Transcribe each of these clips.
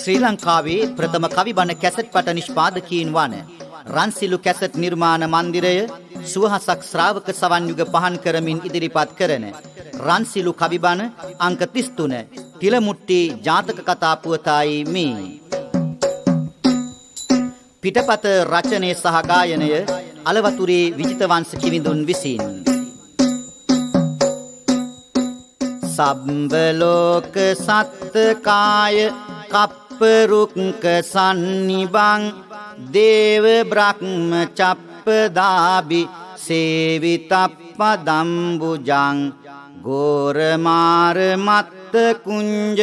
ශ්‍රී ලංකාවේ ප්‍රථම කවි බණ කැසට් පට නිෂ්පාදකීන් වන රන්සිලු කැසට් නිර්මාණ මන්දිරය සුවහසක් ශ්‍රාවක සවන් යුග පහන් කරමින් ඉදිරිපත් කරන රන්සිලු කවි බණ අංක 33 තිලමුට්ටි ජාතක කතා පුවතයි මේ. පිටපත රචනය සහ ගායනය අලවතුරේ විජිතවංශ කිවිඳුන් විසින්. සබ්බ ලෝක සත්තකාය කප්පරුක්ක සන්නිබං දේව බ්‍රහ්ම චප්පදාබි සේවිතප්පදම්බුජං ගෝරමාර මත්ත කුංජ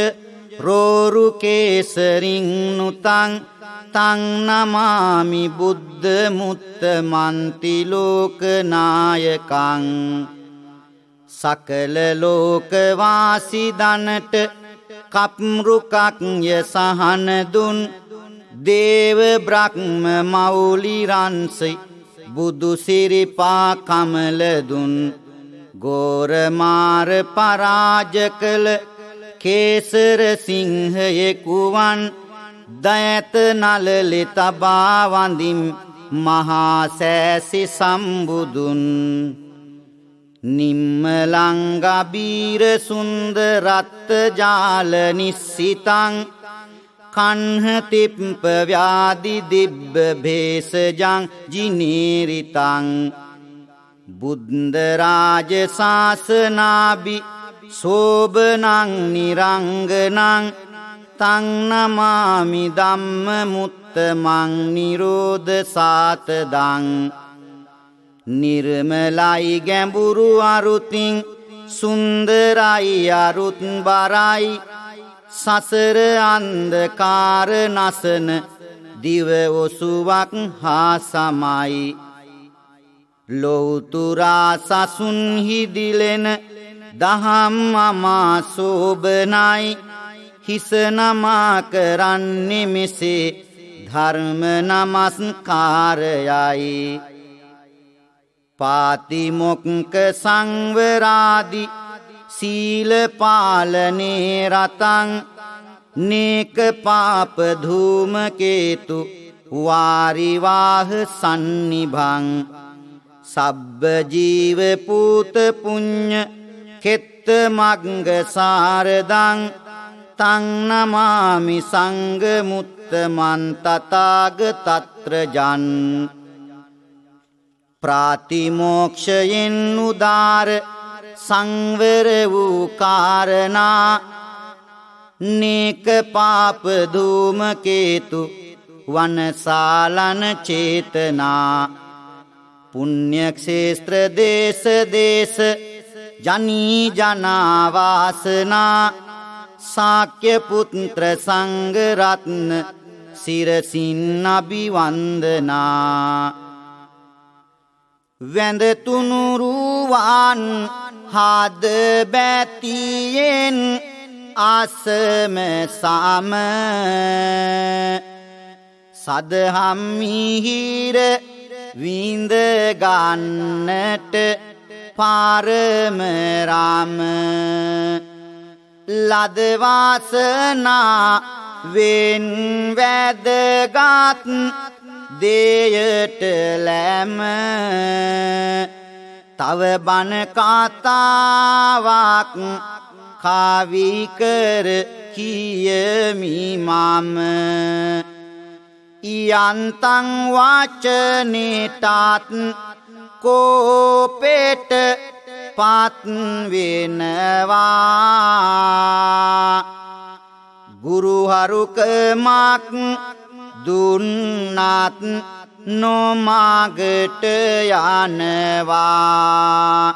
රෝරු කේසරින් නුතං තං නමාමි බුද්ධ මුත්ත මන්ති ලෝකනායකං සකල ලෝකවාසී දනට කප්රුකක්ය සහන දුන් දේව බ්‍රහ්ම මෞලි රන්සි බුදු සිරිපා කමල දුන් ගෝරමාර පරාජ කළ කේසර සිංහයෙකුවන් දයත නලලි තබා වඳිම් මහා සෑසි සම්බුදුන් නිම්මලංගබීර සුන්දරත්ත ජාල නිස්සිතං කන්හතිප්ප ව්‍යාදි දිබ්බ භේසජං ජිනීරිතං බුද්ධරාජ ශාසනාබි සෝබනං නිරංගනං තං නමාමි ධම්ම මුත්තමං නිරෝධ සාතදං නිර්මලයි ගැඹුරු අරුතින් සුන්දරයි අරුත් බරයි සසර අන්ධකාර නසන දිව ඔසුවක් හා සමයි ලෞතුරා සසුන්හි දිලෙන දහම් අමා සෝබනයි හිස නමා කරන්නේ මෙසේ ධර්ම නමස්කාරයයි පාතිමොක්ක සංවරාදි සීල පාලනේ රතං නේක පාප ධූමකේතු වාරිවාහ සන්නිභං සබ්බ ජීව පූත පුඤ්ඤ කෙත්ත මග්ග සාරදං තං නමාමි සංඝ මුත්තමන් තථාගතත්‍ර ජන් ප්‍රාතිමෝක්ෂයෙන් උදාර සංවර වූ කාරණා නේක පාප ධූමකේතු වනසාලන චේතනා පුණ්‍ය ක්ෂේත්‍ර දේශ දේශ ජනී ජනා වාසනා ශාක්‍ය පුත්‍ර සංඝ රත්න සිරසින් අභිවන්දනා වැඳ තුනුරුවන් හද බැතියෙන් ආසම සම සදහම් මිහිර විඳ ගන්නට පාරම රාම ලද වාසනා වෙන් වැදගත් දේයට ලැම තව බණ කතාවක් කවි කර කියමි මම යන්තං වචනේටත් කෝපෙට පත් වෙනවා ගුරු හරුකමක් දුන්නත් නොමාගට යනවා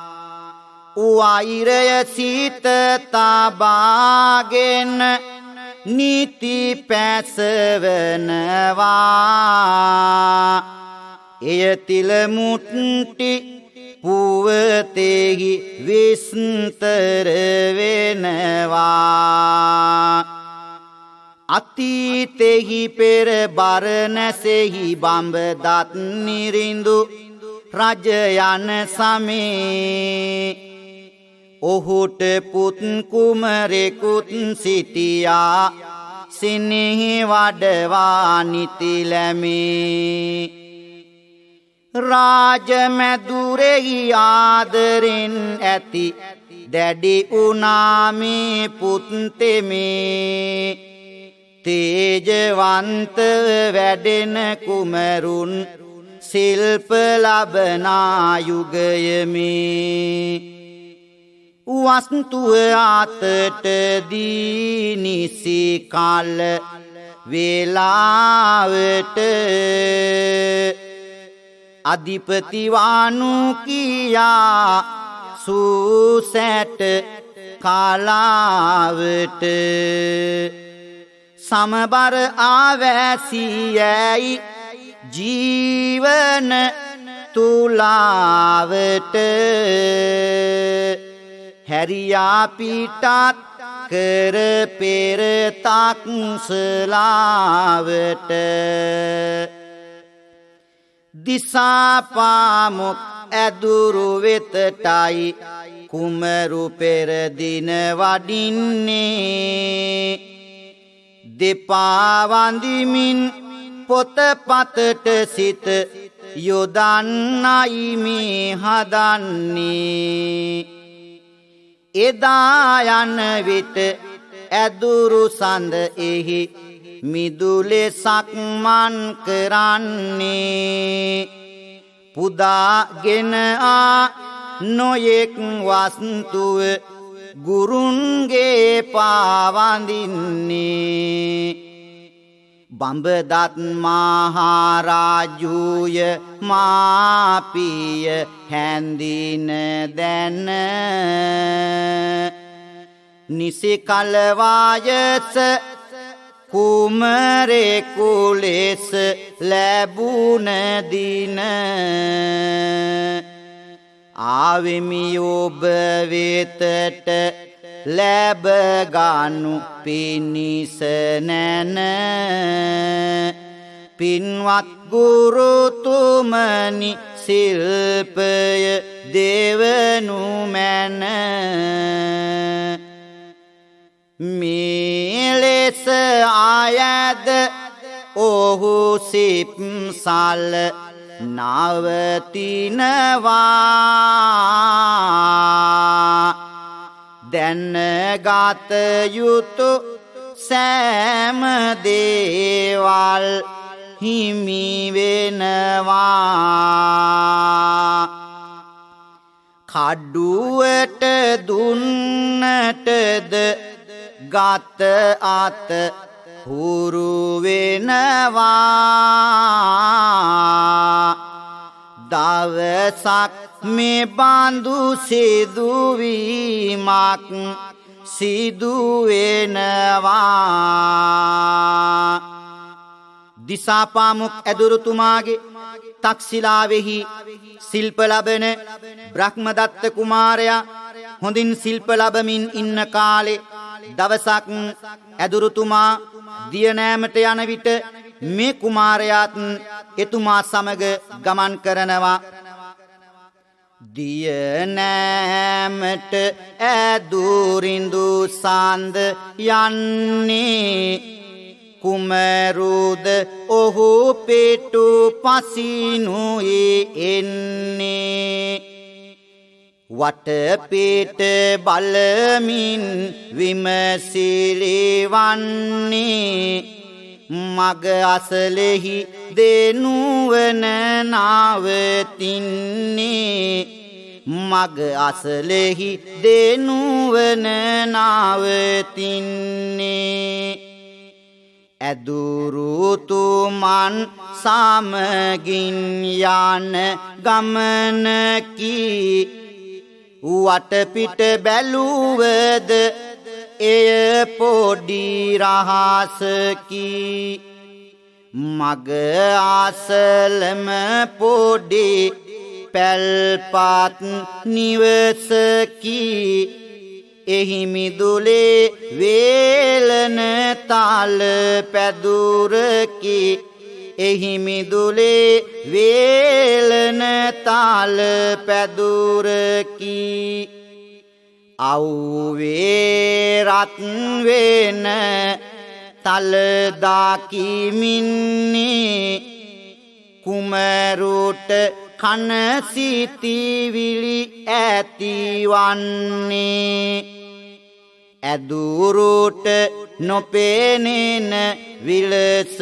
වෛරය සිත තබාගෙන නීති පැසවනවා එය තිලමුට්ටි පුවතෙහි විස්තර වෙනවා අතීතෙහි පෙර බරණැසෙහි බඹදත් නිරිඳු රජ යන සමේ ඔහුට පුත් කුමරෙකුත් සිටියා සිනෙහි වඩවා නිති ලැමේ රාජමැදුරෙහි ආදරෙන් ඇති දැඩි උනාමේ පුත් තෙමේ තේජවන්ත වැඩෙන කුමරුන් සිල්ප ලබනා යුගයමේ වස්තුව අතට දී නිසි කාල වේලාවට අධිපතිවානු කියා සූසැට කාලාවට සමබර ආවැසියයි ජීවන තුලාවට හැරියා පිටත් කර පෙර තක්සලාවට දිසාපාමුක් ඇදුරු වෙතටයි කුමරු පෙරදින වඩින්නේ දෙපා වඳිමින් පොතපතට සිත යොදන්නයි මේ හදන්නේ එදා යන විට ඇදුරු සඳ එහි මිදුලේ සක්මන් කරන්නේ පුදාගෙන නොයෙක් වස්තුව ගුරුන්ගේ පාවඳින්නේ බඹදත් මහරජුය මාපිය හැඳින දැන නිසි කල වායස කුමරෙකු ලෙස ලැබුණ දින ආවෙමි ඔබ වෙතට ලැබගනු පිණිස නැන පින්වත් ගුරුතුමනි ශිල්පය දෙවනු මැන මේ ලෙස ආයද ඔහු සිප්සල් නවතිනවා දැනගත යුතු සෑම දේවල් හිමි වෙනවා කඩුවට දුන්නටද ගත අත හුරු වෙනවා දවසක් මේ බඳු සිදුවීමක් සිදුවෙනවා දිසාපාමුක් ඇදුරුතුමාගේ තක්ෂිලාවෙහි ශිල්ප ලබන බ්‍රහ්මදත්ත කුමාරයා හොඳින් ශිල්ප ලබමින් ඉන්න කාලේ දවසක් ඇදුරුතුමා දියනෑමට යන විට මේ කුමාරයාත් එතුමා සමග ගමන් කරනවා දියනෑමට ඇදුරිඳු සඳ යන්නේ කුමරුද ඔහු පිටු පසිනුයි එන්නේ වටපිට බලමින් විමසිලි වන්නේ මග අසලෙහි දෙනුවන නවතින්නේ මග අසලෙහි දෙනුවන නවතින්නේ ඇදුරුතුමන් සමගින් යන ගමනකි වටපිට බැලුවද එය පොඩි රහසකි මග අසලම පොඩි පැල්පත් නිවසකි එහි මිදුලේ වේලන තාල පැදුරකි එහි මිදුලේ වේලන තාල පැදුරකි අව්වේ රත් වෙන තලදා කිමින්නේ කුමරුට කන සිටිවිලි ඇතිවන්නේ ඇදුරුට නොපෙනෙන විලස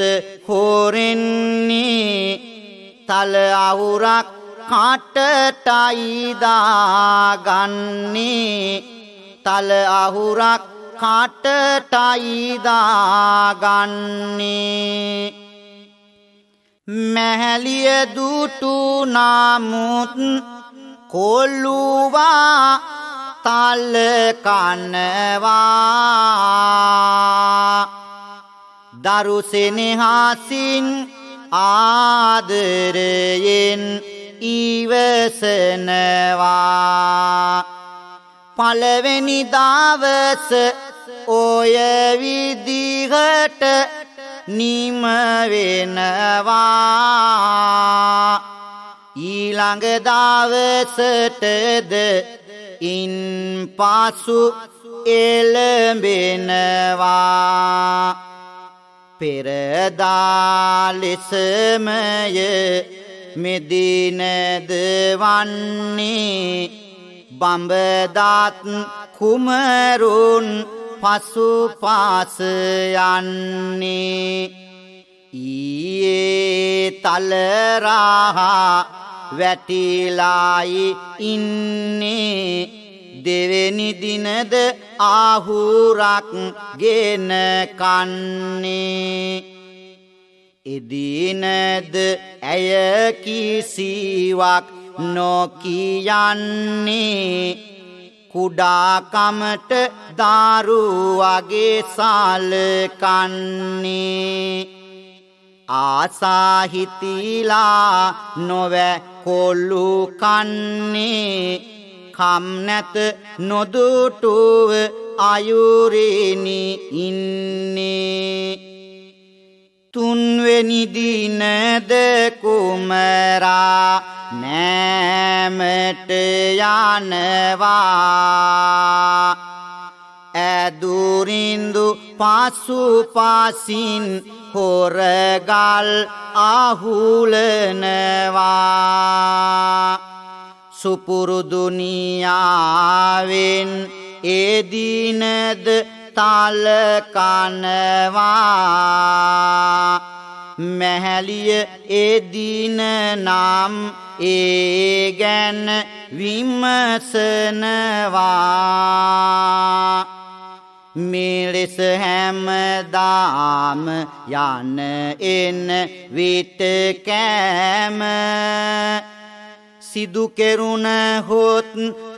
හොරෙන්නේ තල අවුරක් කාටටයි දාගන්නේ තල අහුරක් කාටටයි දාගන්නේ මැහැලිය දුටු නමුත් කොල්ලුවා තල කනවා දරු සෙනෙහසින් ආදරයෙන් ඉවසනවා පළවෙනි දවස ඔය විදිහට නිම වෙනවා ඊළඟ දවසටද ඉන් පසු එළඹෙනවා පෙරදා ලෙසමය මෙදිනද වන්නේ බඹදත් කුමරුන් පසුපස යන්නේ ඊයේ තලරහා වැටිලායි ඉන්නේ දෙවෙනි දිනද ආහුරක් ගෙන කන්නේ එදිනද ඇය කිසිවක් නොකියන්නේ කුඩාකමට දරුවගේ සලකන්නේ ආසාහිතිලා නොවැ කොල්ලු කන්නේ කම් නැත නොදුටුව අයුරෙනි ඉන්නේ තුන්වෙනි දිනද කුමරා නෑමට යනවා ඇදුරින්දු පසුපසින් හොරගල් අහුලනවා සුපුරුදුනියාවෙන් එදිනද තල කනවා මැහැලිය එදින නම් ඒ ගැන විමසනවා මෙලෙස හැමදාම යන එන විට කෑම සිදු කෙරුණ හොත්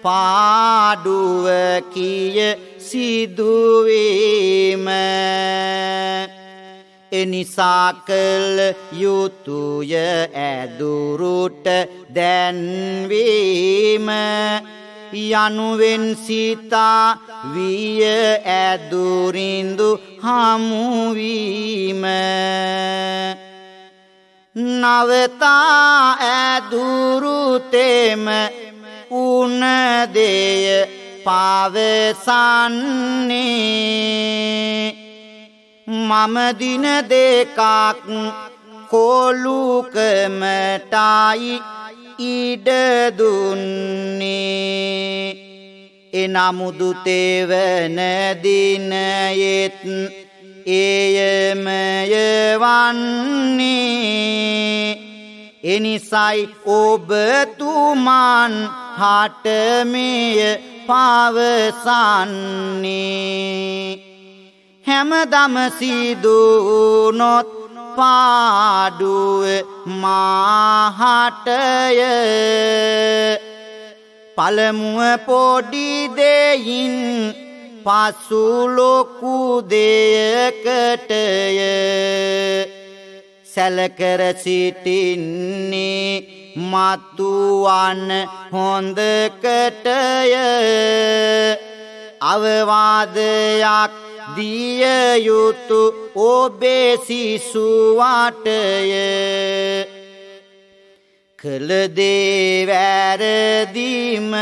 පාඩුව කිය සිදුවීම එනිසා කළ යුතුය ඇදුරුට දැන්වීම යනුවෙන් සිතා විය ඇදුරින්දු හමුවීම නවතා ඇදුරුතෙම උනදෙය පවසන්නේ මම දින දෙකක් කොලුකමටයි ඉඩ දුන්නේ එනමුදු තෙවන දිනයෙත් එයමය වන්නේ එනිසයි ඔබතුමන් හටමය පවසන්නේ හැමදම සිදුනොත් පාඩුව මාහටය පළමුව පොඩි දෙයින් පසු ලොකු දෙයකටය සැලකර සිටින්නේ මතුවන හොඳකටය අවවාදයක් දිය යුතු ඔබේ සිසුවටය කළ දේ වැරදිමය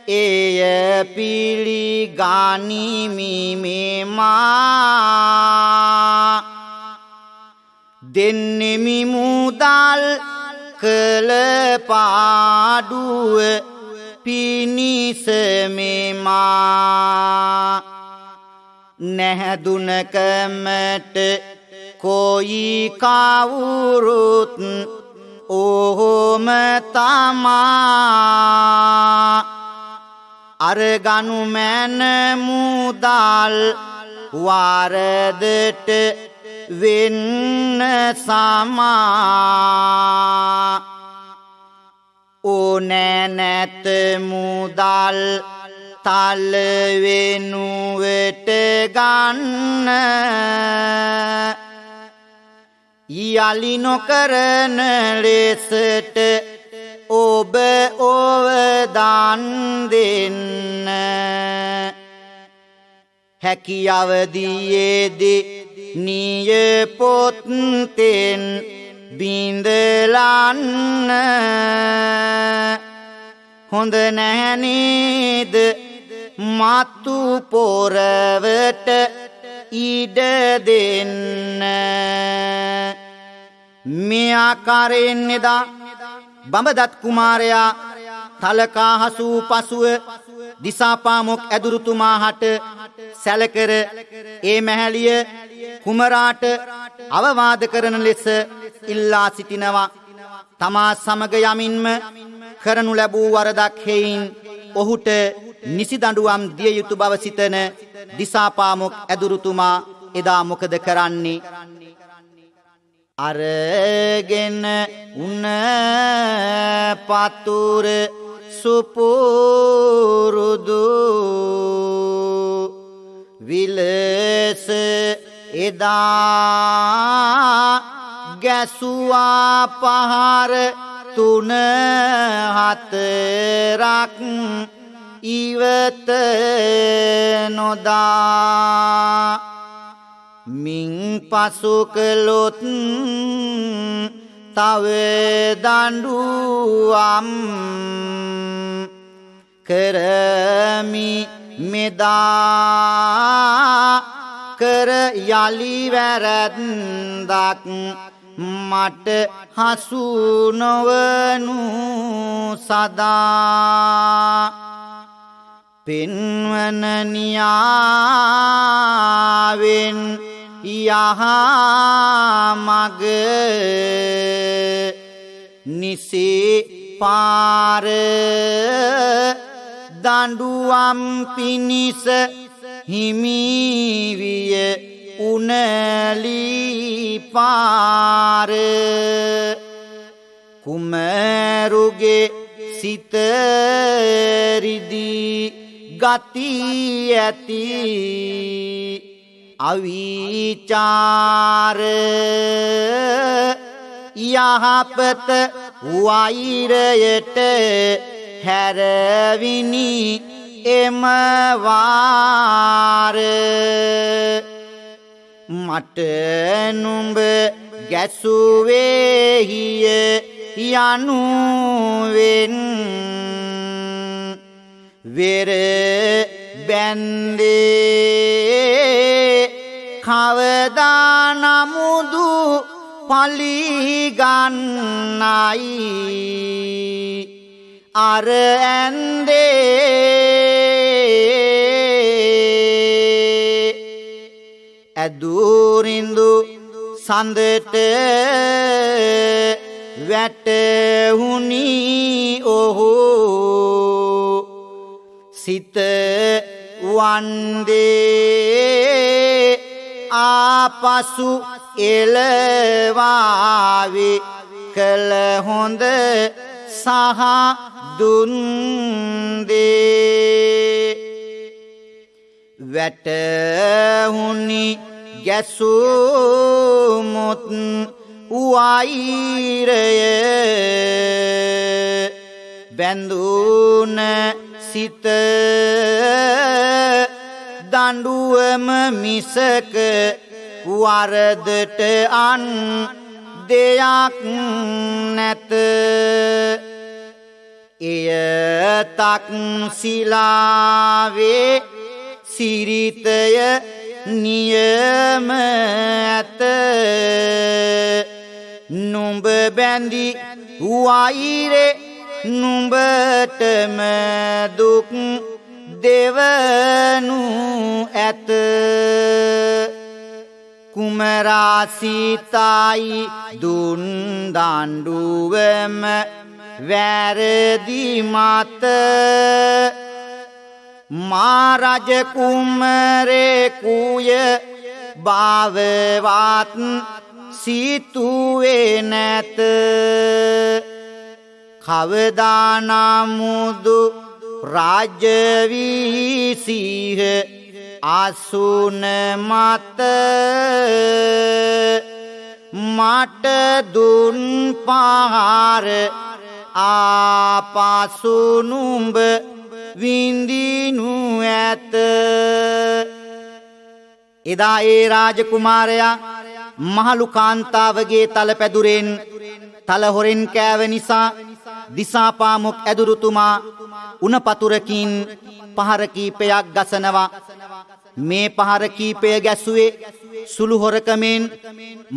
එය පිළිගනිමි මෙමා දෙන්නෙමි මුදල් කළ පාඩුව පිණිස මෙමා නැහැදුනකමට කොයි කවුරුත් ඔහොම තමා අරගනු මැන මුදල් වරදට වෙන්න සමා ඕනෑ නැත මුදල් තල වෙනුවට ගන්න යලි නොකරන ලෙසට ඔබ ඔවදාන් දෙන්න හැකි අවදියේදී නියපොත්තෙන් බිඳලන්න හොඳ නැහැ නේද මතු පොරවට ඉඩ දෙන්න මේ ආකාරයෙන් එදා බඹදත් කුමාරයා තලකා හසූ පසුව දිසාපාමොක් ඇදුරුතුමා හට සැලකර ඒ මැහැලිය කුමරාට අවවාද කරන ලෙස ඉල්ලා සිටිනවා තමා සමග යමින්ම කරනු ලැබූ වරදක් හේයින් ඔහුට නිසි දඬුවම් දිය යුතු බව සිතන දිසාපාමොක් ඇදුරුතුමා එදා මොකද කරන්නේ අරගෙන උන පතුර සුපුරුදු විලස එදා ගැසුවා පහර 3-4ක් ඉවත නොදා මින් පසු කළොත් තව දඬුවම් කරමි මෙදා කර යලි වැරැද්දක් මට හසු නොවනු සදා පින්වන නියාවෙන් යහමග නිසි පාර දඬුවම් පිණිස හිමිවිය උනලී පාර කුමරුගේ සිත රිදී ගති ඇති අවිචාර යහපත වෛරයට හැරවිනි එම වාර මට නුඹ ගැසුවේහිය යනුවෙන් වෙර බැන්දේ කවදා නමුදු පලිගන්නයි අර ඇන්දේ ඇදුරින්දු සඳට වැටහුණි ඔහු සිත වන්දේ ආපසු එළවාවි කළ හොඳ සහ දුන්දේ වැටහුණි ගැසුමුත් වෛරය බැඳුන සිත දඬුවම මිසක වරදට අන් දෙයක් නැත. එය තක්සිලාවේ සිරිතය නියම ඇත. නුඹ බැඳි වෛරේ නුඹටම දුක් දෙවනු ඇත. කුමරා සීතායි දුන් දඬුවම වැරදි මත මා රජ කුමරෙකුය භාවවත් සිතුවේ නැත. කවදා නමුදු රාජ්‍ය විසිහ අසුන මත මට දුන් පහර ආපසු නුඹ විඳිනු ඇත. එදා ඒ රාජකුමාරයා මහලු කාන්තාවගේ තලපැදුරෙන් තලහොරෙන් කෑව නිසා දිසාපාමුක් ඇදුරුතුමා උණපතුරකින් පහර කීපයක් ගසනවා. මේ පහර කීපය ගැසුවේ සුළු හොරකමෙන්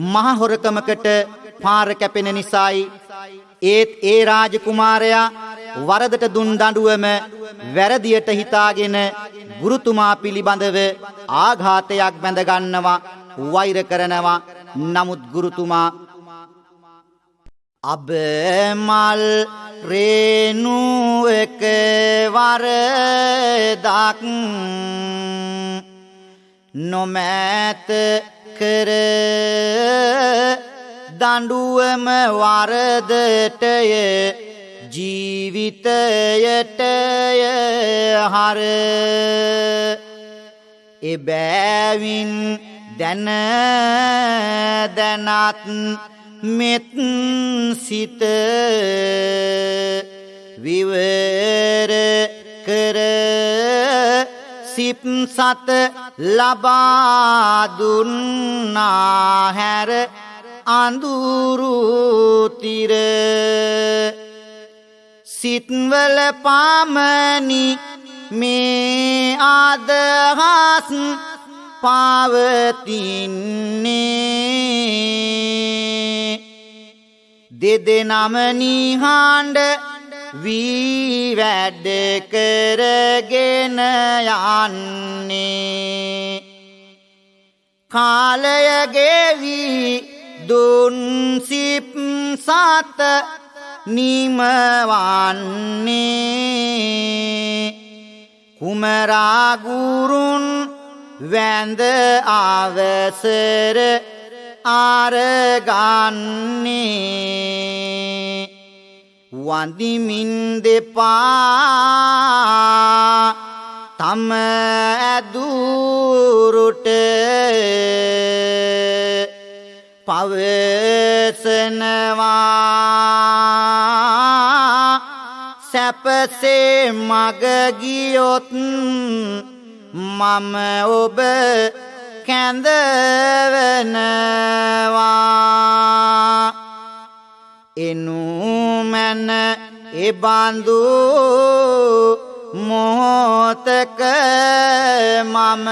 මහ හොරකමකට පාර කැපෙන නිසායි. ඒත් ඒ රාජකුමාරයා වරදට දුන් දඬුවම වැරදියට හිතාගෙන ගුරුතුමා පිළිබඳව ආඝාතයක් බැඳගන්නවා, වෛර කරනවා. නමුත් ගුරුතුමා අබමල් රේනුවක වරදක් නොමැත කර දඬුවම වරදටය ජීවිතයටය හර. එබැවින් දැන දැනත් මෙත් සිත විවර කර සිප් සත ලබා දුන්නා හැර අඳුරු තිර. සිත්වල පාමනි මේ අදහස් පවතින්නේ. දෙදෙනම නිහඬ වී වැඩ කරගෙන යන්නේ. කාලය ගෙවි දුන් සිප් සත නිමවන්නේ. කුමරා ගුරුන් වැඳ අවසර අරගන්නේ. වඳිමින් දෙපා තම ඇදුරුට පවසනවා. සැපසේ මග ගියොත් මම ඔබ කැඳවනවා. එනුමැන එබඳු මොහොතක මම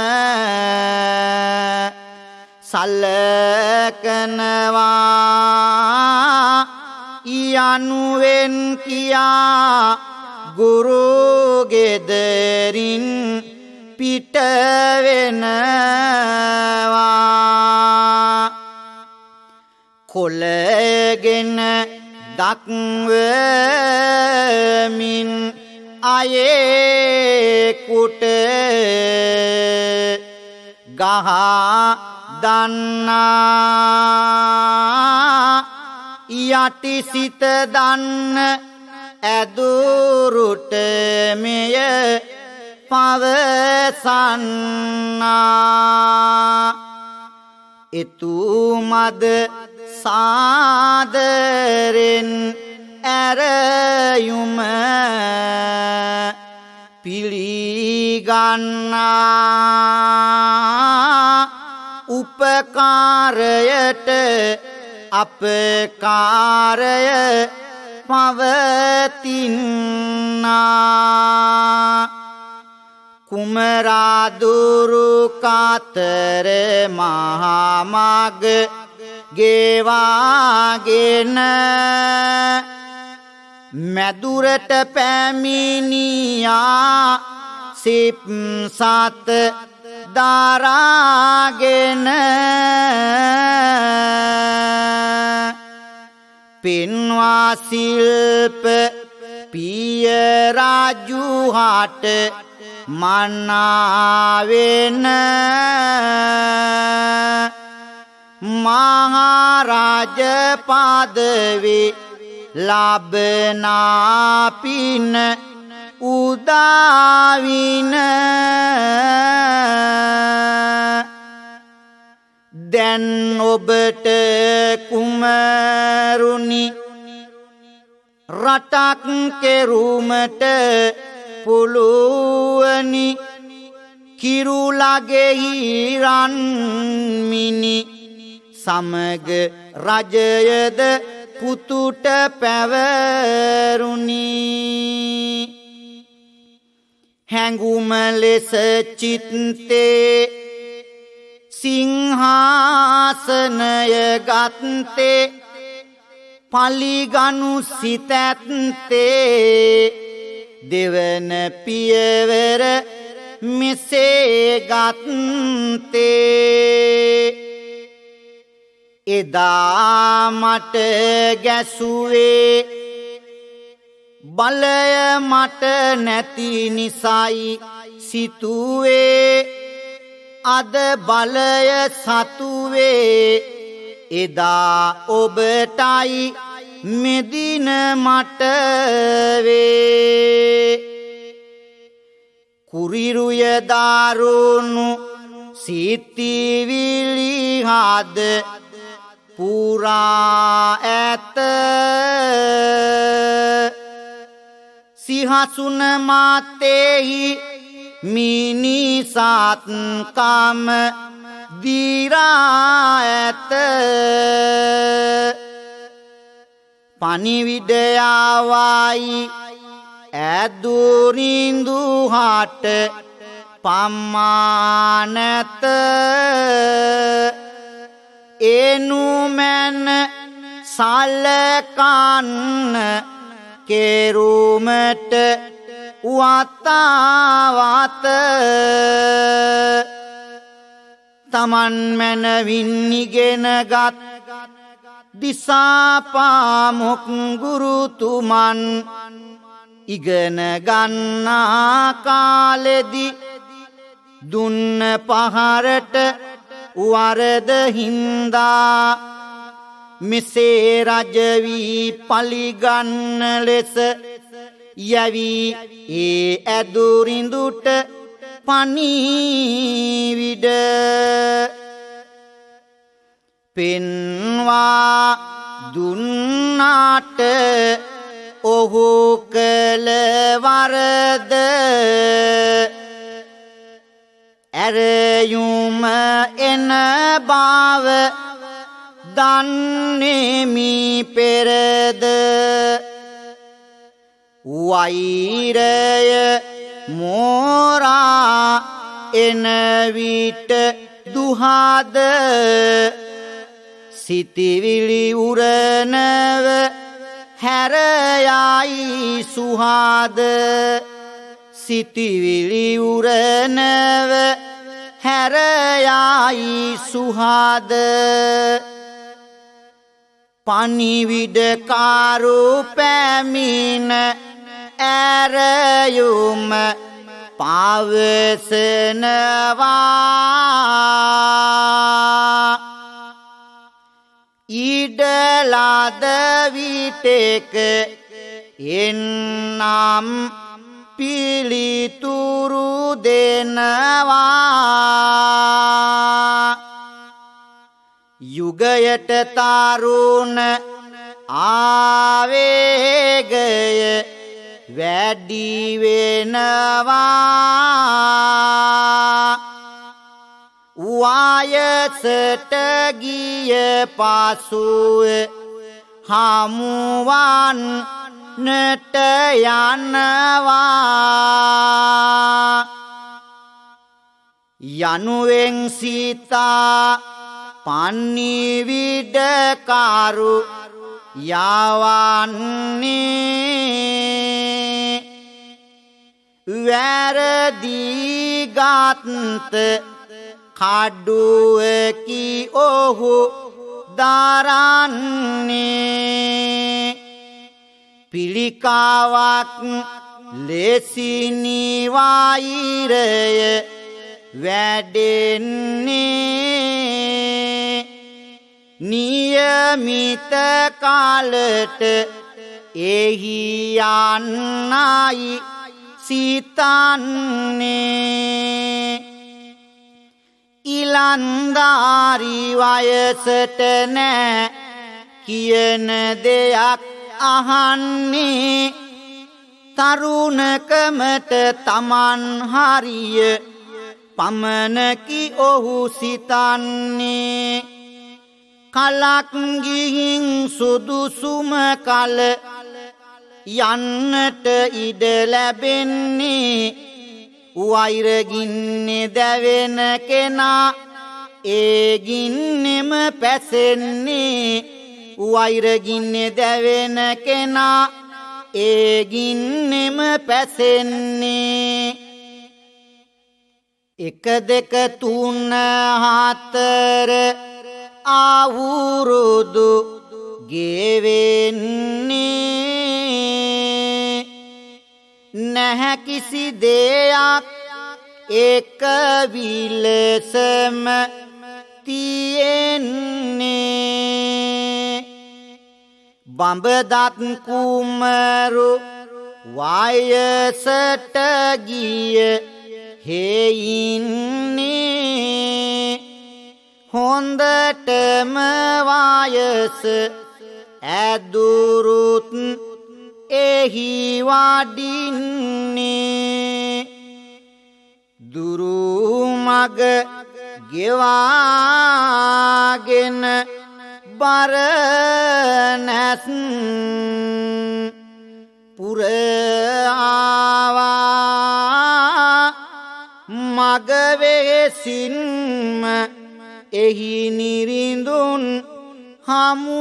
සලකනවා. යනුවෙන් කියා ගුරු ගෙදරින් පිට වෙනවා. කොළගෙන දක්වමින් අයෙකුට ගහ දන්නා යටි සිත දන්න ඇදුරුට මෙය පවසන්නා. එතුමද සාදරෙන් ඇරයුම වන්නා උපකාරයට අපකාරය පවතින්නා කුමරාදුරු කාතර මහාමග ගෙවාගෙන මැදුරට පැමිණියා සිප් සත දරාගෙන පින්වා සිල්ප පිය රජුහට මනාවෙන මහරජ පදවි ලබනා පින උදාවින දැන් ඔබට කුමරුනි රටක් කෙරුමට පුළුවනි කිරුලගෙහි රන්මිනි සමග රජයද පුතුට පැවරුණි හැඟුම ලෙස චිත්තේ සිංහාසනය ගත්තේ පලිගනු සිතැත්තේ දෙවන පියවර මෙසේ ගත්තේ එදා මට ගැසුවේ බලය මට නැති නිසයි සිතුවේ අද බලය සතුවේ එදා ඔබටයි මෙදින මට වේ කුරිරුය දාරුණු සිතිවිලි හද පුරා ඇත සිහසුන මාතෙහි මිනිසත්කම දිරා ඇත පණිවිඩයවයි ඇදුරින්දු හට පම්මා නැත එනුමැන සලකන්න කෙරුමට වතාවත තමන් මැනවින් ඉගෙනගත් දිසාපාමොක් ගුරුතුමන් ඉගෙන ගන්නා කාලෙදි දුන්න පහරට වරද හින්දා මෙසේ රජවී පලිගන්න ලෙස යවී ඒ ඇදුරිඳුට පණිවිඩ පෙන්වා දුන්නාට ඔහු කළ වරද ඇරයුම එන බව දන්නේමි පෙරද වෛරය මෝරා එන විට දුහද සිතිවිලි උරනව හැරයයි සුහද සිතිවිලි උරනව හැරයයි සුහද පණිවිඩකාරු පැමිණ ඇරයුම පවසනවා ඉඩලද විටෙක එන්නම් පිළිතුරු දෙනවා යුගයට තරුණ ආවේගය වැඩි වෙනවා වයසට ගිය පසුව හමුවන්නට යනවා යනුවෙන් සිතා පන්නිවිඩකරු යවන්නේ වැරදිගත්ත කඩුවකි ඔහු දරන්නේ පිළිකාවක් ලෙසිනි වෛරය වැඩෙන්නේ නියමිත කාලට එහි යන්නයි සිතන්නේ ඉලන්දාරි වයසට නෑ කියන දෙයක් අහන්නේ තරුණකමට තමන් හරිය පමණකි ඔහු සිතන්නේ කලක් ගිහින් සුදුසුම කල යන්නට ඉඩ ලැබෙන්නේ වෛරගින්නේ දැවෙන කෙනා ඒ ගින්නෙම පැසෙන්නේ වෛරගින්නේ දැවෙන කෙනා ඒ ගින්නෙම පැසෙන්නේ 1 2 3 4 අවුරුදු ගෙවෙන්නේ නැහැ කිසි දෙයක් එක විලසම තියෙන්නේ බඹදත් කුමරු වයසට ගිය හේයින්නේ හොඳටම වයස ඇදුරුත් එහි වඩින්නේ දුරු මග ගෙවාගෙන බරණැස් පුර ආවා මග වෙසින්ම එහි නිරිඳුන් හමුවා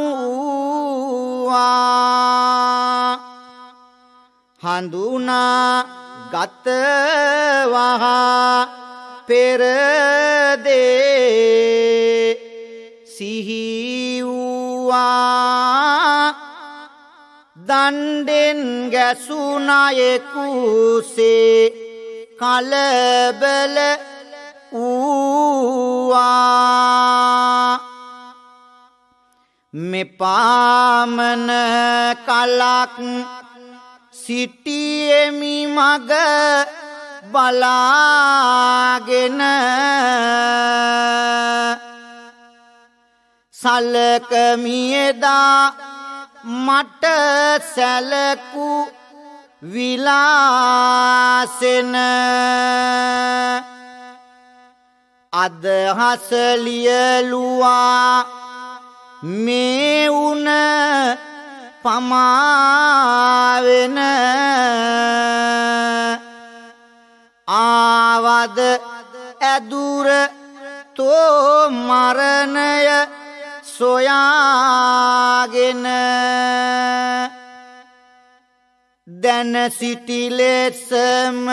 හඳුනා ගතවහා පෙරදේ සිහිවුවා දණ්ඩෙන් ගැසුණයෙකුසේ කලබල වූවා මෙපාමන කලක් සිටියෙමි මග බලාගෙන සලකමියදා මට සැලකු විලාසෙන අදහස ලියලුවා මේ උන පමාවෙන ආවද ඇදුර තෝ මරණය සොයාගෙන දැන සිටි ලෙසම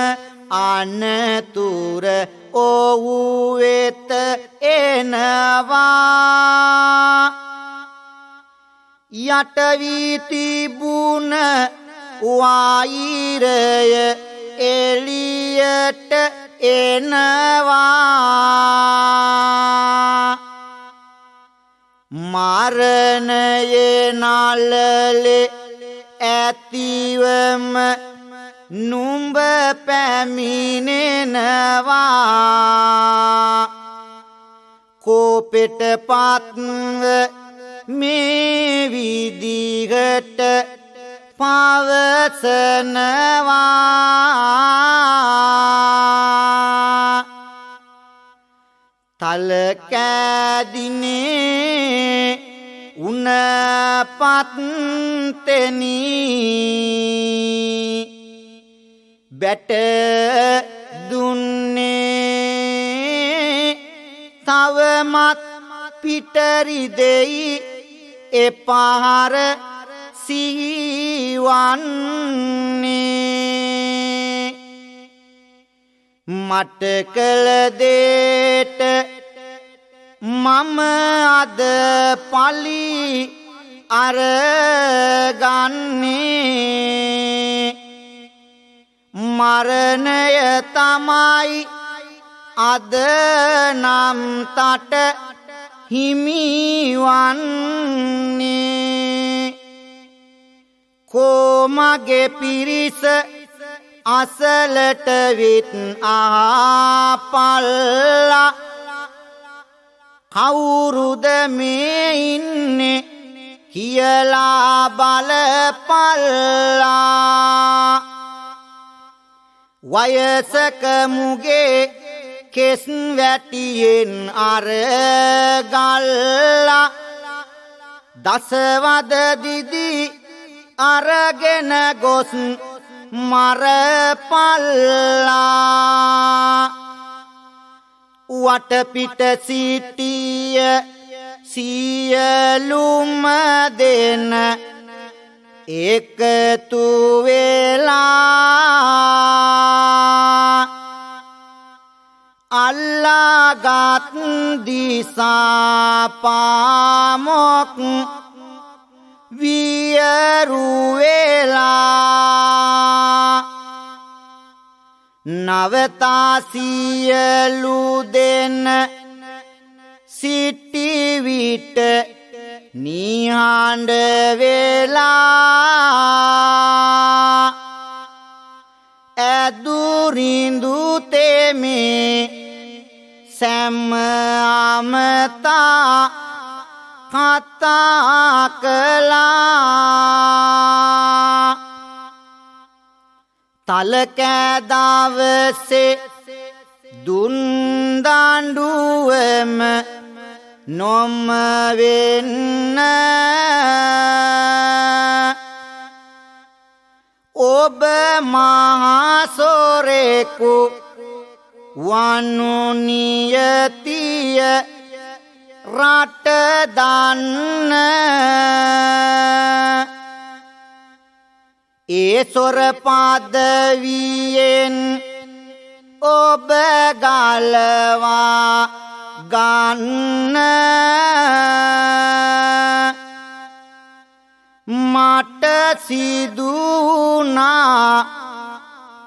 අනතුර ඔහු වෙත එනවා යට වී තිබුණ වෛරය එළියට එනවා මරණයේ නළලේ ඇතිවම නුඹ පැමිණෙනවා කෝපෙට පත්ව මේ විදිහට පවසනවා තල කෑදිනේ උනපත් තෙනි බැට දුන්නේ තවමත් පිටරි දෙයි එපහර සිහිවන්නේ මට කළ දේට මම අද පලි අරගන්නේ මරණය තමයි අද නම් තට හිමිවන්නේ කොමගේ පිරිස අසලට විත් ආපල්ලා කවුරුද මේ ඉන්නේ කියලා බලපල්ලා වයසක මුගේ කෙස් වැටියෙන් අරගල්ලා දසවද දිදි අරගෙන ගොස් මරපල්ලා වටපිට සිටිය සියලුම දෙන එකතු වෙලා අල්ලාගත් දිසා පාමොක් වියරු වෙලා නවතා සියලු දෙන සිටි විට නිහඬ වෙලා ඇදුරිඳු තෙමේ සැම අමතා කතා කළා තල කෑදවසේ දුන් දඬුවම නොම වෙන්න ඔබ මහා සොරෙකු වනු නියතිය රට දන්න ඒ සොර පදවියෙන් ඔබ ගලවා ගන්න මට සිදුනා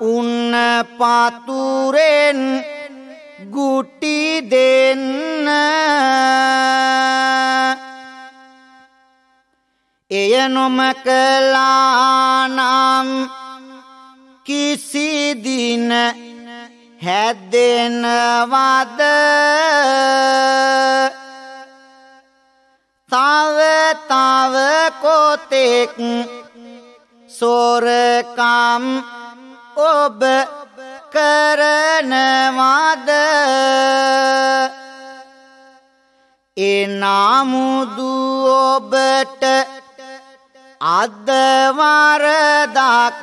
උන්න පතුරෙන් ගුටි දෙන්න එය නොම කළානම් කිසි දින හැදෙනවද තව තව කොතෙක් සොරකම් ඔබ කරනවද එනමුදු ඔබට අද වරදක්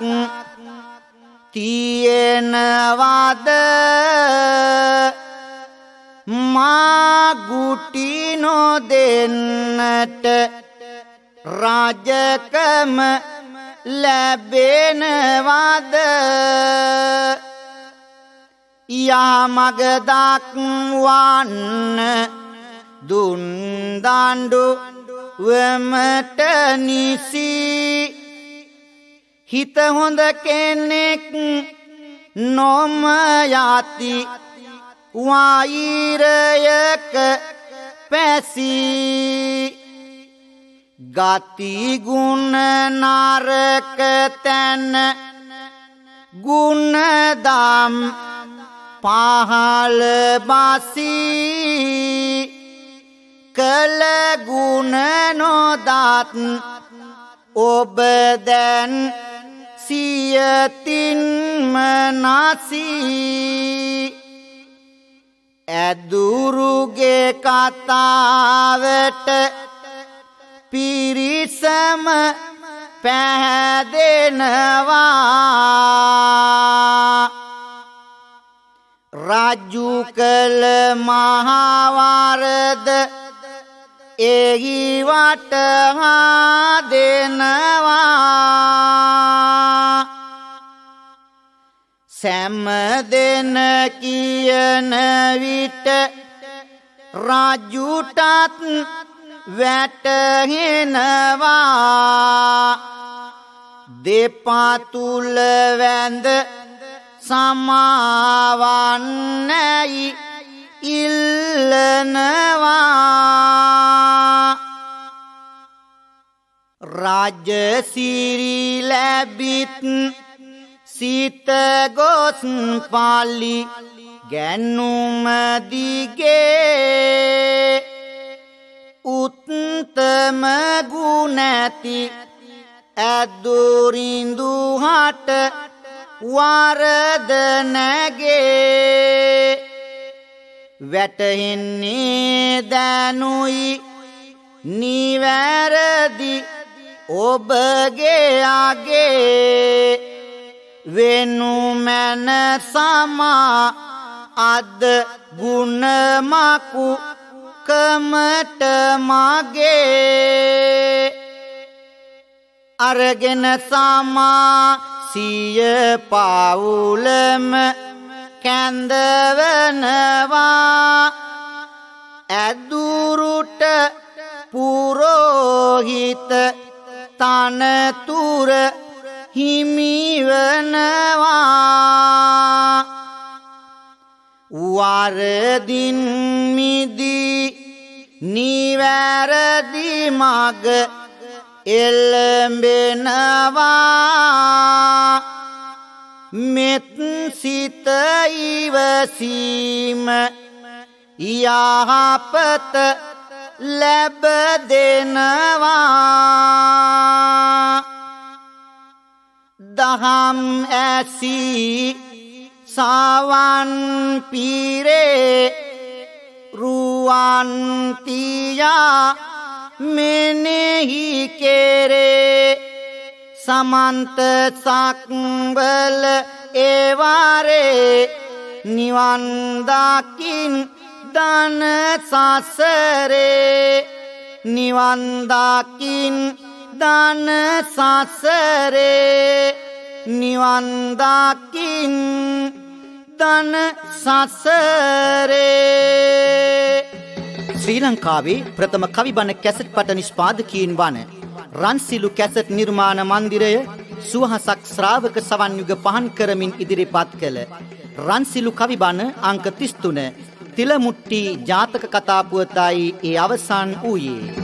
තියෙනවද මා ගුටි නොදෙන්නට රජකම ලැබෙනවද යමග දක්වන්න දුන් දඬුවමට නිසි හිත හොඳ කෙනෙක් නොම යති වෛරයක පැසී ගති ගුණ නරක තැන ගුණ දම් පහළ බසී කළ ගුණ නොදත් ඔබ දැන් සියතින්ම නාසී ඇදුරුගේ කතාවට පිරිසම පැහැදෙනවා රාජු කළ මහවරද එහි වටහා දෙනවා සෑම දෙන කියන විට රාජුටත් වැටහෙනවා දෙපා තුල වැඳ සමාවන්නයි ඉල්ලනවා රාජසිරි ලැබිත් සිත ගොස් පාලි ගැන්නුම දිගේ උත්තම ගුණැති ඇදුරින්දු හට වරද නැගේ වැටහෙන්නේ දැනුයි නිවැරදි ඔබගේ අගේ වෙනු මැන සමා අද ගුණමකු කමට මගේ අරගෙන සමා සිය පවුලම කැඳවනවා ඇදුරුට පුරෝහිත තනතුර හිමිවනවා වරදින් මිදී නිවැරදි මග එළඹෙනවා මෙත් සිත ඉවසීම යහපත ලැබ දෙනවා දහම් ඇසී සවන් පීරේ රුවන් තියා මෙනෙහි කෙරේ සමන්ත සක්වල ඒවාරේ නිවන් දකින් දන සසරේ නිවන් දකින් දන සසරේ නිවන් දකින් දන සසරේ ශ්‍රී ලංකාවේ ප්‍රථම කවිබණ කැසට් පට නිෂ්පාදකීන් වන රන්සිලු කැසට් නිර්මාණ මන්දිරය සුවහසක් ශ්‍රාවක සවන් යුග පහන් කරමින් ඉදිරිපත් කළ රන්සිලු කවිබණ අංක 33 තිලමුට්ටි ජාතක කතා පුවතයි ඒ අවසන් වූයේ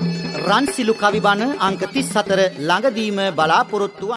රන්සිලු කවිබණ අංක 34 ළඟදීම බලාපොරොත්තු